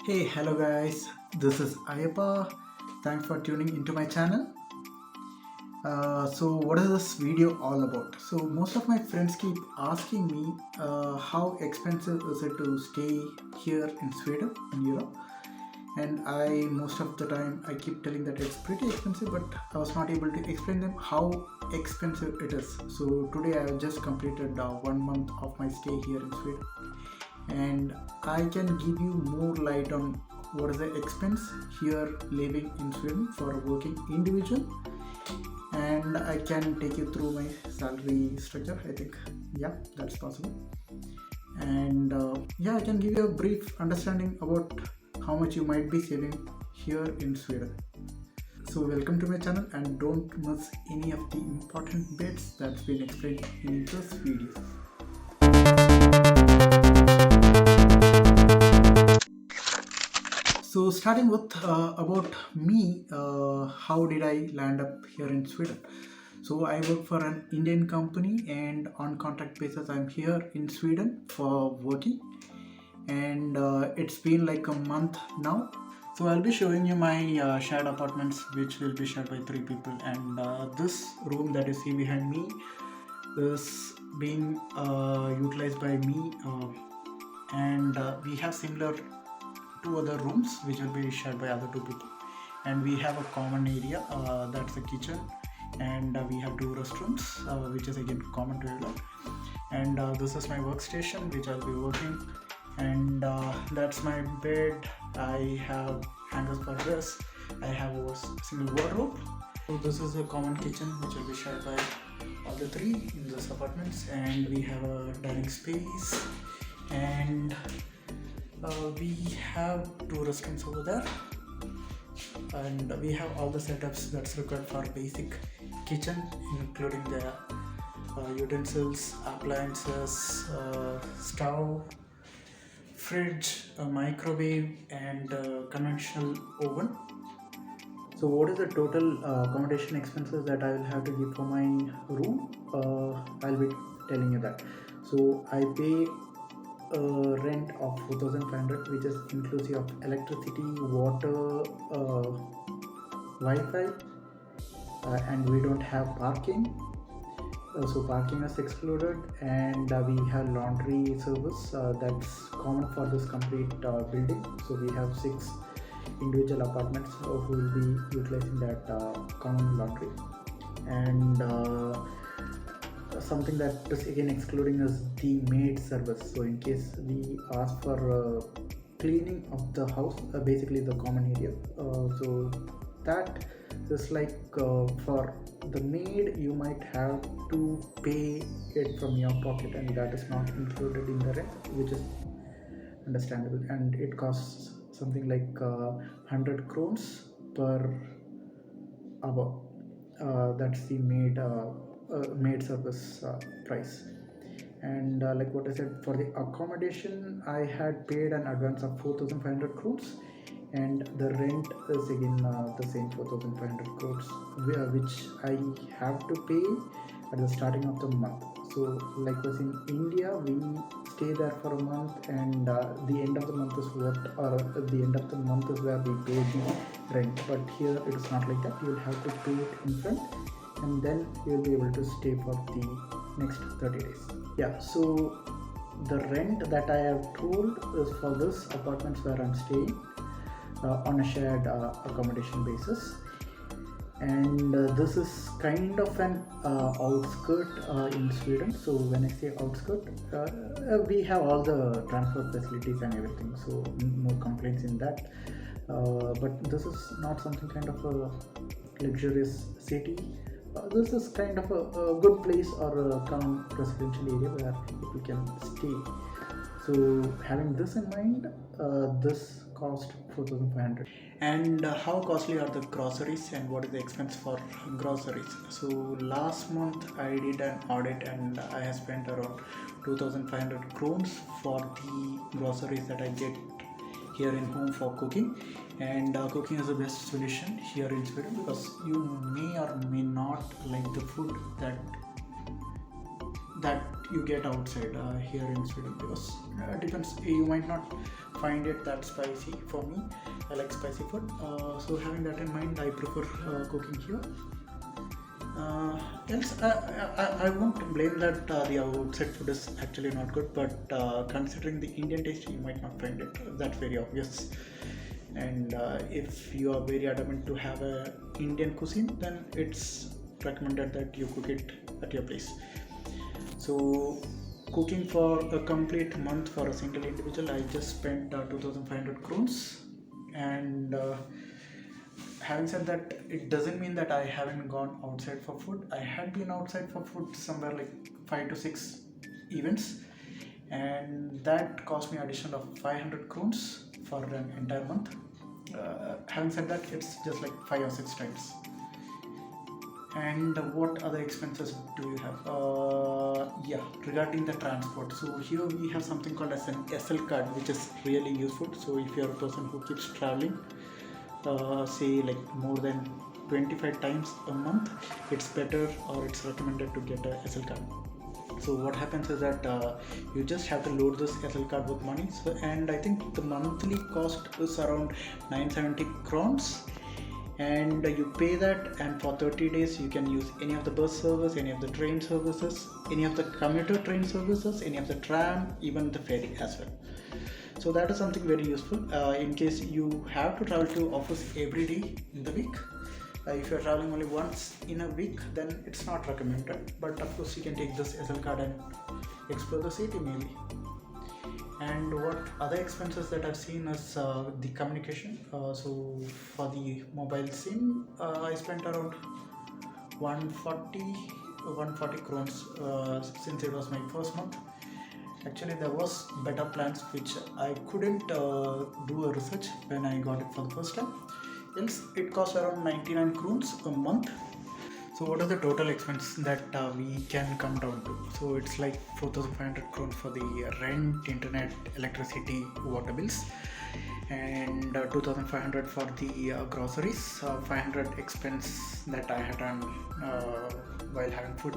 Hey, hello guys, this is Ayyappa. Thanks for tuning into my channel. So, what is this video all about? So, most of my friends keep asking me how expensive is it to stay here in Sweden, in Europe, and most of the time I keep telling that it's pretty expensive, but I was not able to explain them how expensive it is. So, today I have just completed 1 month of my stay here in Sweden, and I can give you more light on what is the expense here living in Sweden for a working individual, and I can take you through my salary structure. I think, yeah, that's possible. And yeah, I can give you a brief understanding about how much you might be saving here in Sweden. So, welcome to my channel and don't miss any of the important bits that's been explained in this video. So, starting with about me, how did I land up here in Sweden? So, I work for an Indian company, and on contract basis, I'm here in Sweden for working, and it's been like a month now. So, I'll be showing you my shared apartments, which will be shared by 3 people, and this room that you see behind me is being utilized by me, and we have similar two other rooms which will be shared by other 2 people, and we have a common area, that's the kitchen, and we have 2 restrooms, which is again common to everyone, and this is my workstation which I'll be working, and that's my bed. I have hangers for this. I have a single wardrobe. So this is a common kitchen which will be shared by all the 3 in this apartments, and we have a dining space, and we have 2 restrooms over there, and we have all the setups that's required for basic kitchen, including the utensils, appliances, stove, fridge, a microwave, and conventional oven. So, what is the total accommodation expenses that I will have to give for my room? I'll be telling you that. So, I pay rent of 4,500, which is inclusive of electricity, water, Wi-Fi, and we don't have parking. So parking is excluded, and we have laundry service that's common for this complete building. So we have 6 individual apartments who will be utilizing that common laundry, and something that is again excluding is the maid service. So in case we ask for cleaning of the house, basically the common area, so that is like for the maid you might have to pay it from your pocket, and that is not included in the rent, which is understandable, and it costs something like 100 crowns per hour. That's the maid service price. And like what I said, for the accommodation I had paid an advance of 4,500 crores, and the rent is again the same 4,500 crores, which I have to pay at the starting of the month. So like was in India, we stay there for a month, and the end of the month is what, or the end of the month is where we pay the rent. But here it is not like that. You will have to pay it in front, and then you will be able to stay for the next 30 days. Yeah, so the rent that I have told is for this apartments where I'm staying on a shared accommodation basis, and this is kind of an outskirt in Sweden. So when I say outskirt, we have all the transport facilities and everything, so no complaints in that, but this is not something kind of a luxurious city. This is kind of a good place, or a calm residential area where people can stay. So having this in mind, this cost 4,500. And how costly are the groceries, and what is the expense for groceries? So last month I did an audit, and I have spent around 2,500 crowns for the groceries that I get here in home for cooking, and cooking is the best solution here in Sweden, because you may or may not like the food that you get outside here in Sweden, because it depends, you might not find it that spicy. For me, I like spicy food, so having that in mind, I prefer cooking here. Else, I won't blame that the outside food is actually not good, but considering the Indian taste, you might not find it that very obvious. And if you are very adamant to have a Indian cuisine, then it's recommended that you cook it at your place. So, cooking for a complete month for a single individual, I just spent 2,500 krones, and having said that, it doesn't mean that I haven't gone outside for food. I had been outside for food somewhere like 5 to 6 events, and that cost me addition of 500 krones for an entire month. Having said that, it's just like 5 or 6 times. And what other expenses do you have? Yeah, regarding the transport. So here we have something called as an SL card, which is really useful. So if you're a person who keeps traveling, say like more than 25 times a month, it's better or it's recommended to get a SL card. So what happens is that you just have to load this SL card with money. So, and I think the monthly cost is around 970 crowns, and you pay that, and for 30 days you can use any of the bus service, any of the train services, any of the commuter train services, any of the tram, even the ferry as well. So that is something very useful in case you have to travel to office every day in the week. If you are traveling only once in a week, then it's not recommended, but of course you can take this SL card and explore the city maybe. And what other expenses that I've seen is the communication. So for the mobile SIM, I spent around 140 crowns since it was my first month. Actually, there was better plans which I couldn't do a research when I got it for the first time. Else, it costs around 99 crowns a month. So what are the total expense that we can come down to? So it's like 4,500 crowns for the rent, internet, electricity, water bills, and 2,500 for the groceries, 500 expense that I had done while having food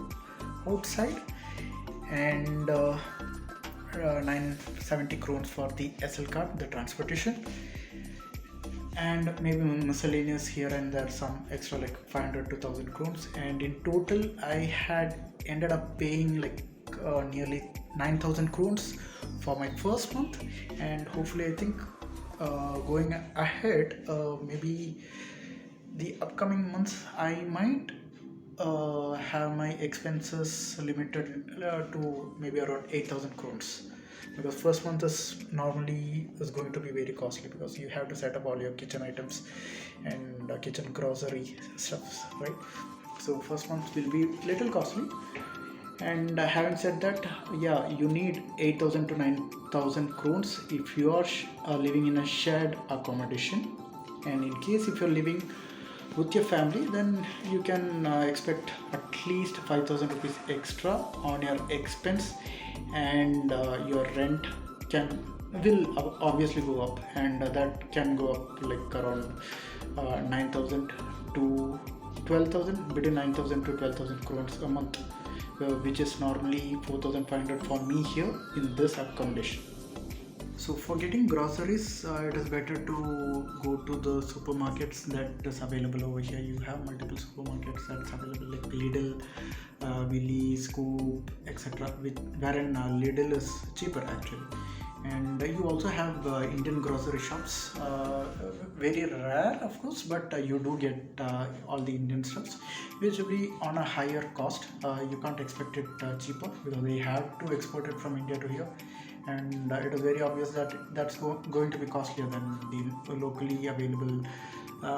outside, and 970 crowns for the SL card, the transportation, and maybe miscellaneous here and there, some extra like 500 to 1000 crowns. And in total I had ended up paying like nearly 9,000 crowns for my first month. And hopefully I think going ahead, maybe the upcoming months I might have my expenses limited to maybe around 8,000 crowns, because first month is normally is going to be very costly, because you have to set up all your kitchen items and kitchen grocery stuffs, right? So first month will be little costly. And having said that, yeah, you need 8,000 to 9,000 crowns if you are living in a shared accommodation. And in case if you're living with your family, then you can expect at least 5,000 rupees extra on your expense, and your rent will obviously go up, and that can go up like around 9,000 to 12,000, between 9,000 to 12,000 crowns a month, which is normally 4,500 for me here in this accommodation. So for getting groceries, it is better to go to the supermarkets that is available over here. You have multiple supermarkets that's available like Lidl, Willy, Scoop, etc. Wherein Lidl is cheaper actually. And you also have Indian grocery shops, very rare of course, but you do get all the Indian stuffs, which will be on a higher cost. You can't expect it cheaper, because they have to export it from India to here, and it is very obvious that that's going to be costlier than the locally available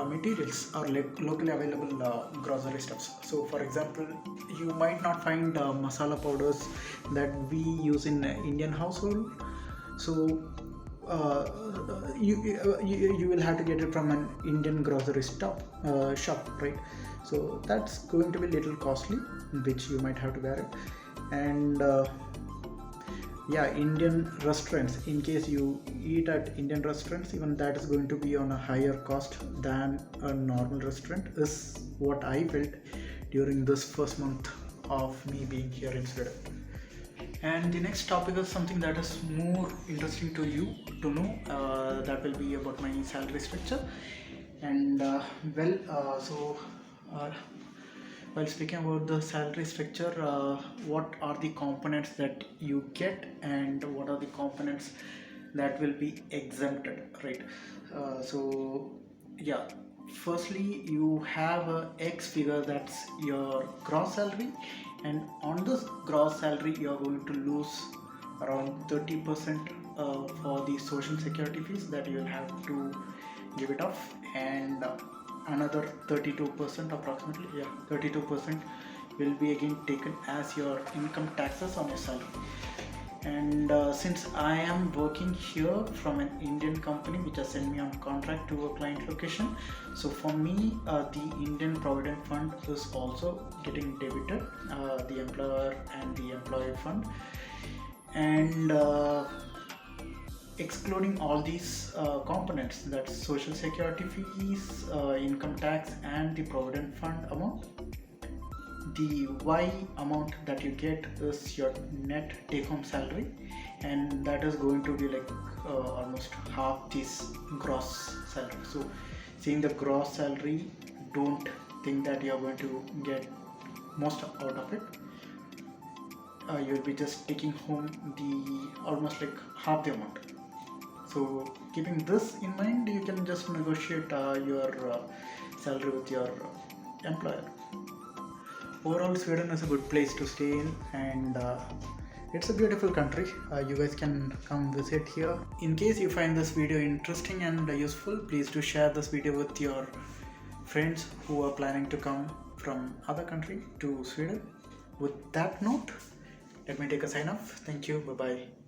materials or locally available grocery stuffs. So for example, you might not find masala powders that we use in Indian household. So you will have to get it from an Indian grocery shop, right? So that's going to be little costly, which you might have to bear it. And yeah, Indian restaurants, in case you eat at Indian restaurants, even that is going to be on a higher cost than a normal restaurant, is what I felt during this first month of me being here in Sweden. And the next topic is something that is more interesting to you to know. That will be about my salary structure. And well, so uh, while speaking about the salary structure, what are the components that you get, and what are the components that will be exempted, right? So yeah, firstly you have a X figure, that's your gross salary, and on this gross salary you are going to lose around 30% for the social security fees that you will have to give it off, and another 32% approximately, yeah, 32% will be again taken as your income taxes on your salary. And since I am working here from an Indian company which has sent me on contract to a client location, so for me the Indian Provident Fund is also getting debited, the employer and the employee fund. And excluding all these components, that's social security fees, income tax and the provident fund amount, the Y amount that you get is your net take home salary, and that is going to be like almost half this gross salary. So seeing the gross salary, don't think that you are going to get most out of it. You'll be just taking home the almost like half the amount. So keeping this in mind, you can just negotiate your salary with your employer. Overall, Sweden is a good place to stay in, and it's a beautiful country. You guys can come visit here. In case you find this video interesting and useful, please do share this video with your friends who are planning to come from other country to Sweden. With that note, let me take a sign off. Thank you. Bye bye.